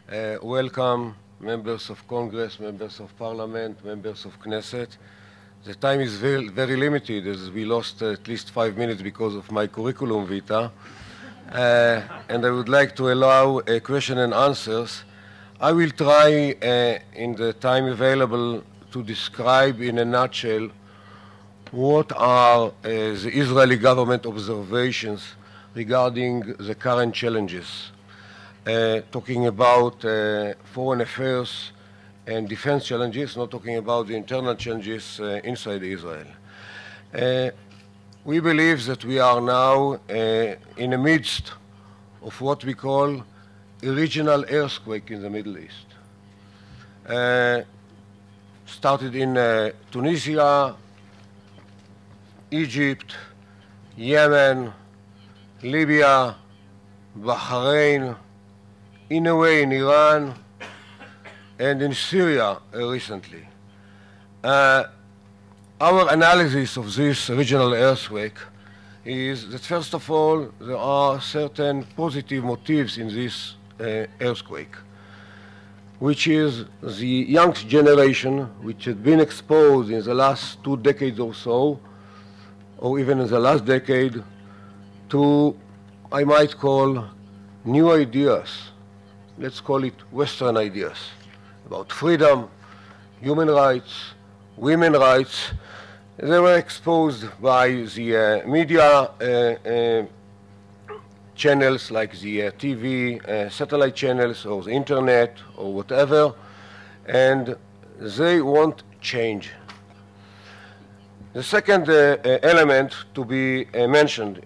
Welcome, members of Congress, members of Parliament, members of Knesset. The time is very limited, as we lost at least 5 minutes because of my curriculum vitae. And I would like to allow a question and answers. I will try, in the time available, to describe in a nutshell what are the Israeli government observations regarding the current challenges, talking about foreign affairs and defense challenges, not talking about the internal challenges inside Israel. We believe that we are now in the midst of what we call a regional earthquake in the Middle East. Started in Tunisia, Egypt, Yemen, Libya, Bahrain, in a way in Iran, and in Syria recently. Our analysis of this regional earthquake is that, first of all, there are certain positive motives in this earthquake, which is the young generation, which had been exposed in the last 2 decades or so, or even in the last decade, to, I might call, new ideas. Let's call it Western ideas about freedom, human rights, women's rights. They were exposed by the media channels like the TV, satellite channels, or the internet, or whatever, and they want change. The second element to be mentioned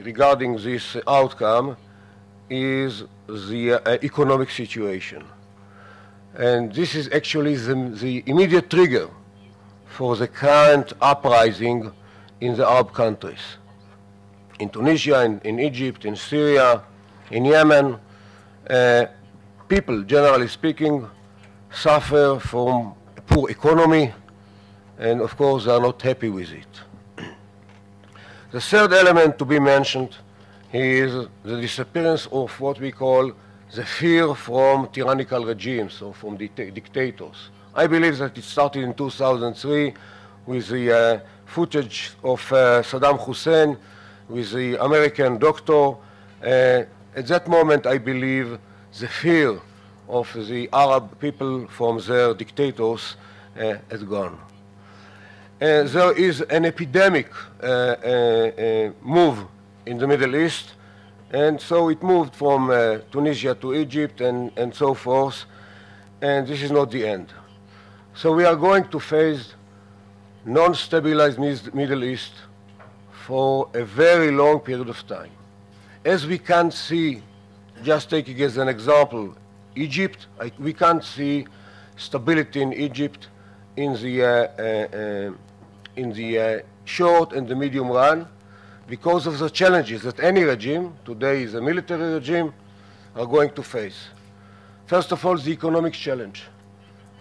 regarding this outcome is the economic situation. And this is actually the immediate trigger for the current uprising in the Arab countries. In Tunisia, in Egypt, in Syria, in Yemen, people, generally speaking, suffer from a poor economy, and of course they are not happy with it. The third element to be mentioned is the disappearance of what we call the fear from tyrannical regimes or from dictators. I believe that it started in 2003 with the footage of Saddam Hussein with the American doctor. At that moment, I believe the fear of the Arab people from their dictators has gone. There is an epidemic move in the Middle East, and so it moved from Tunisia to Egypt and so forth, and this is not the end. So we are going to face non-stabilized Middle East for a very long period of time. As we can't see, just taking as an example, Egypt, we can't see stability in Egypt in the short and the medium run because of the challenges that any regime, today is a military regime, are going to face. First of all, the economic challenge.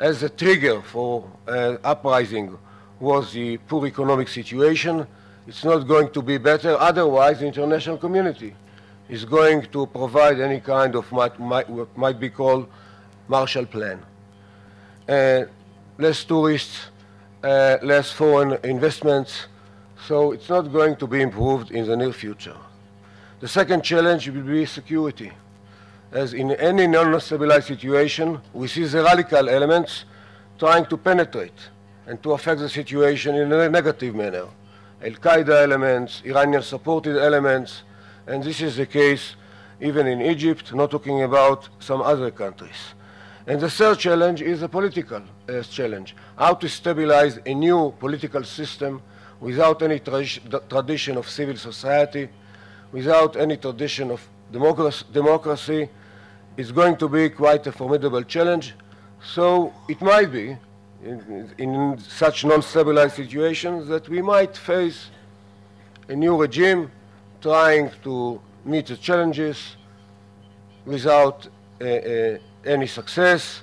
As a trigger for uprising was the poor economic situation. It's not going to be better, otherwise the international community is going to provide any kind of what might be called Marshall Plan. Less tourists, less foreign investments, so it's not going to be improved in the near future. The second challenge will be security. As in any non-stabilized situation, we see the radical elements trying to penetrate and to affect the situation in a negative manner. Al-Qaeda elements, Iranian-supported elements, and this is the case even in Egypt, not talking about some other countries. And the third challenge is a political challenge, how to stabilize a new political system without any tradition of civil society, without any tradition of democracy. Is going to be quite a formidable challenge. So it might be, in such non-stabilized situations, that we might face a new regime trying to meet the challenges without any success,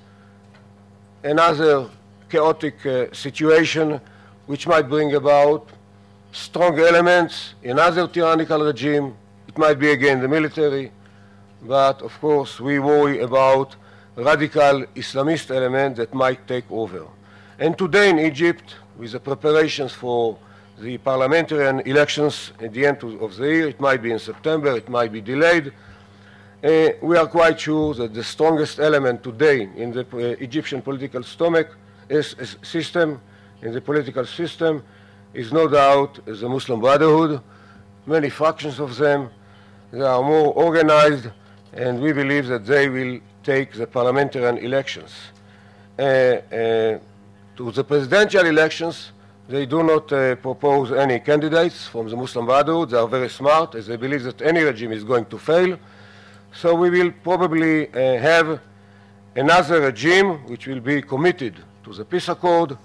another chaotic situation which might bring about strong elements, another tyrannical regime. It might be again the military, but of course we worry about radical Islamist element that might take over. And today in Egypt, with the preparations for the parliamentary elections at the end of the year, it might be in September, it might be delayed, we are quite sure that the strongest element today in the Egyptian political system, is no doubt the Muslim Brotherhood. Many fractions of them, they are more organized, and we believe that they will take the parliamentary elections. To the presidential elections, they do not propose any candidates from the Muslim Brotherhood. They are very smart, as they believe that any regime is going to fail. So we will probably have another regime which will be committed to the peace accord,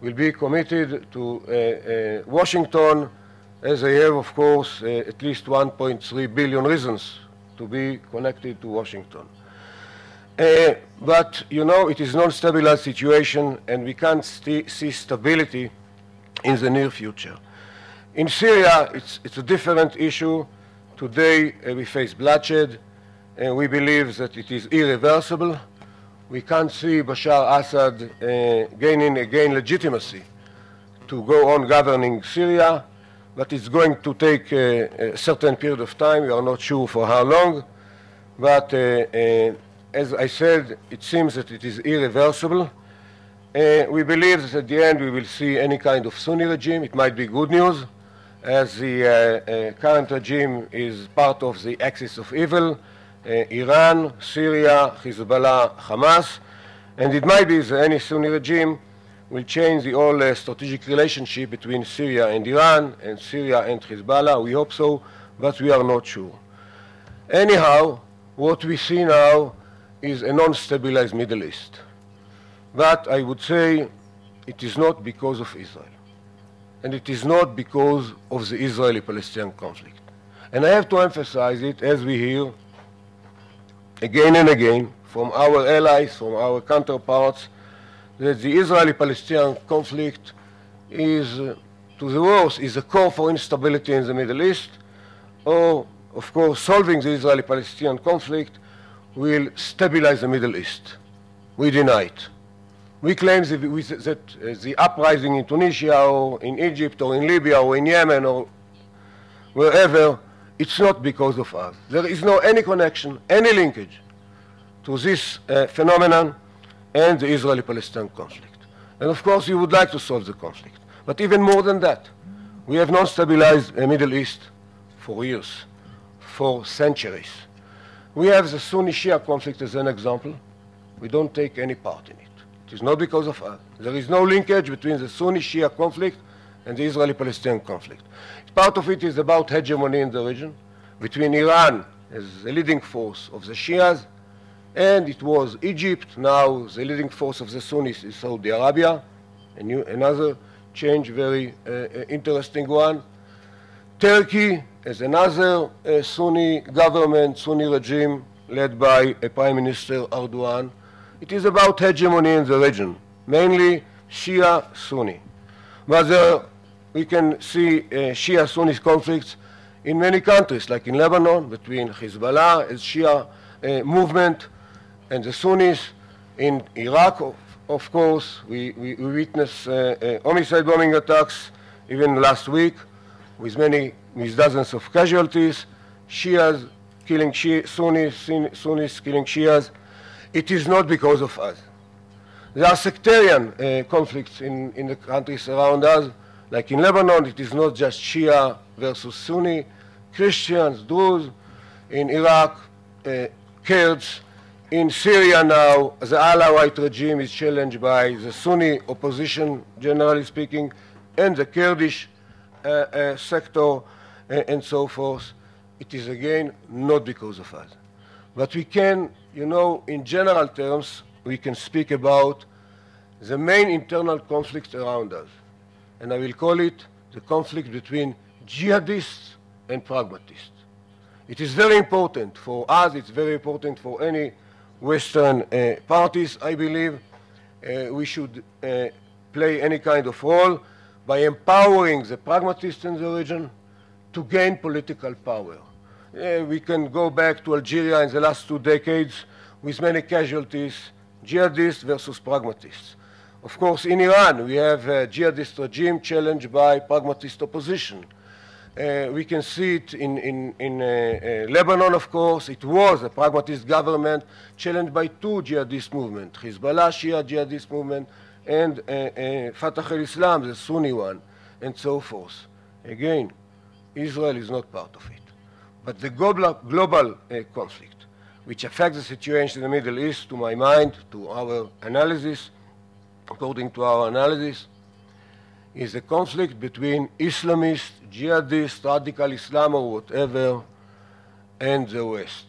will be committed to Washington, as they have, of course, at least 1.3 billion reasons to be connected to Washington. But, you know, it is a non-stabilized situation, and we can't see stability in the near future. In Syria, it's a different issue. Today, we face bloodshed, and we believe that it is irreversible. We can't see Bashar Assad gaining again legitimacy to go on governing Syria, but it's going to take a certain period of time. We are not sure for how long, but as I said, it seems that it is irreversible. We believe that at the end we will see any kind of Sunni regime. It might be good news, as the current regime is part of the axis of evil, Iran, Syria, Hezbollah, Hamas, and it might be that any Sunni regime will change the whole strategic relationship between Syria and Iran, and Syria and Hezbollah. We hope so, but we are not sure. Anyhow, what we see now is a non-stabilized Middle East. But I would say it is not because of Israel. And it is not because of the Israeli-Palestinian conflict. And I have to emphasize it, as we hear again and again from our allies, from our counterparts, that the Israeli-Palestinian conflict is, to the worst, is a core for instability in the Middle East, or, of course, solving the Israeli-Palestinian conflict will stabilize the Middle East. We deny it. We claim that the uprising in Tunisia or in Egypt or in Libya or in Yemen or wherever, it's not because of us. There is no any connection, any linkage to this phenomenon and the Israeli-Palestinian conflict. And of course, we would like to solve the conflict. But even more than that, we have not stabilized the Middle East for years, for centuries. We have the Sunni-Shia conflict as an example. We don't take any part in it. It is not because of us. There is no linkage between the Sunni-Shia conflict and the Israeli-Palestinian conflict. Part of it is about hegemony in the region between Iran as the leading force of the Shias, and it was Egypt. Now the leading force of the Sunnis is Saudi Arabia, another change, very interesting one. Turkey as another Sunni government, Sunni regime led by Prime Minister Erdogan. It is about hegemony in the region, mainly Shia-Sunni. But there we can see Shia-Sunni conflicts in many countries, like in Lebanon, between Hezbollah as Shia movement and the Sunnis. In Iraq, of course, we witnessed homicide bombing attacks even last week with dozens of casualties, Shias killing Sunnis killing Shias. It is not because of us. There are sectarian conflicts in the countries around us. Like in Lebanon, it is not just Shia versus Sunni, Christians, Druze. In Iraq, Kurds. In Syria now, the Alawite regime is challenged by the Sunni opposition, generally speaking, and the Kurdish sector, and so forth. It is, again, not because of us. But we can, you know, in general terms, we can speak about the main internal conflict around us. And I will call it the conflict between jihadists and pragmatists. It is very important for us, it's very important for any Western parties, I believe. We should play any kind of role by empowering the pragmatists in the region to gain political power. We can go back to Algeria in the last 2 decades, with many casualties, jihadists versus pragmatists. Of course, in Iran, we have a jihadist regime challenged by pragmatist opposition. We can see it in Lebanon, of course. It was a pragmatist government challenged by two jihadist movements, Hezbollah, Shia jihadist movement, and Fatah al-Islam, the Sunni one, and so forth. Again, Israel is not part of it. But the global conflict, which affects the situation in the Middle East, to my mind, to our analysis, according to our analysis, is a conflict between Islamists, jihadists, radical Islam, or whatever, and the West.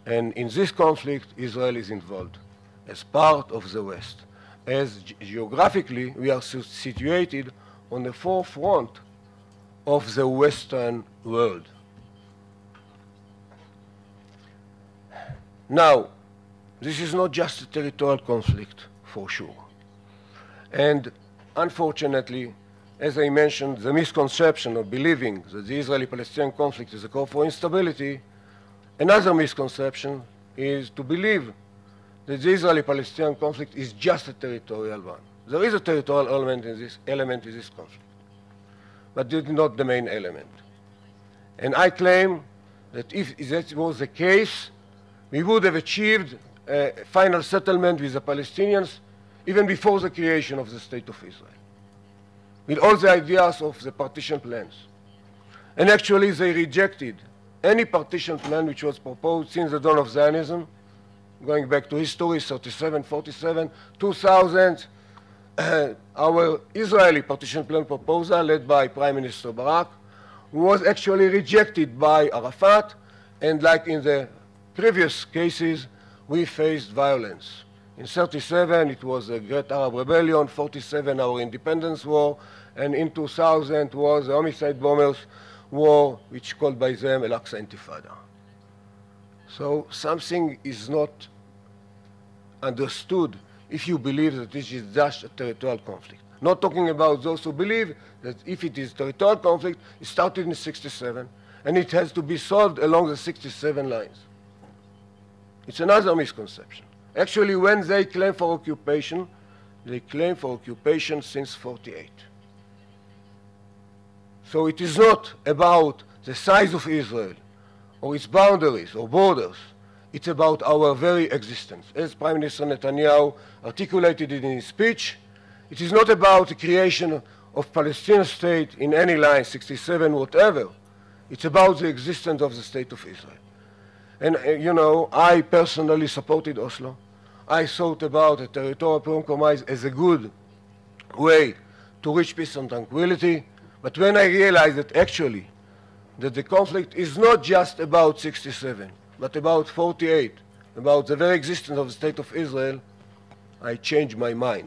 And in this conflict, Israel is involved as part of the West, as geographically we are situated on the forefront of the Western world. Now, this is not just a territorial conflict, for sure. And unfortunately, as I mentioned, the misconception of believing that the Israeli-Palestinian conflict is a cause for instability, another misconception is to believe that the Israeli-Palestinian conflict is just a territorial one. There is a territorial element in this conflict, but it is not the main element. And I claim that if that was the case, we would have achieved a final settlement with the Palestinians even before the creation of the State of Israel, with all the ideas of the partition plans. And actually, they rejected any partition plan which was proposed since the dawn of Zionism, going back to history, 37, 47, 2000, our Israeli partition plan proposal, led by Prime Minister Barak, was actually rejected by Arafat, and like in the previous cases, we faced violence. In 37, it was the Great Arab Rebellion, 47, our independence war, and in 2000 was the homicide bombers war, which called by them Al-Aqsa Intifada. So something is not understood if you believe that this is just a territorial conflict. Not talking about those who believe that if it is territorial conflict, it started in 67, and it has to be solved along the 67 lines. It's another misconception. Actually, when they claim for occupation, they claim for occupation since 48. So it is not about the size of Israel or its boundaries or borders. It's about our very existence. As Prime Minister Netanyahu articulated it in his speech, it is not about the creation of Palestinian state in any line, 67, whatever. It's about the existence of the State of Israel. And, you know, I personally supported Oslo. I thought about a territorial compromise as a good way to reach peace and tranquility. But when I realized that actually that the conflict is not just about 67, but about 48, about the very existence of the State of Israel, I changed my mind.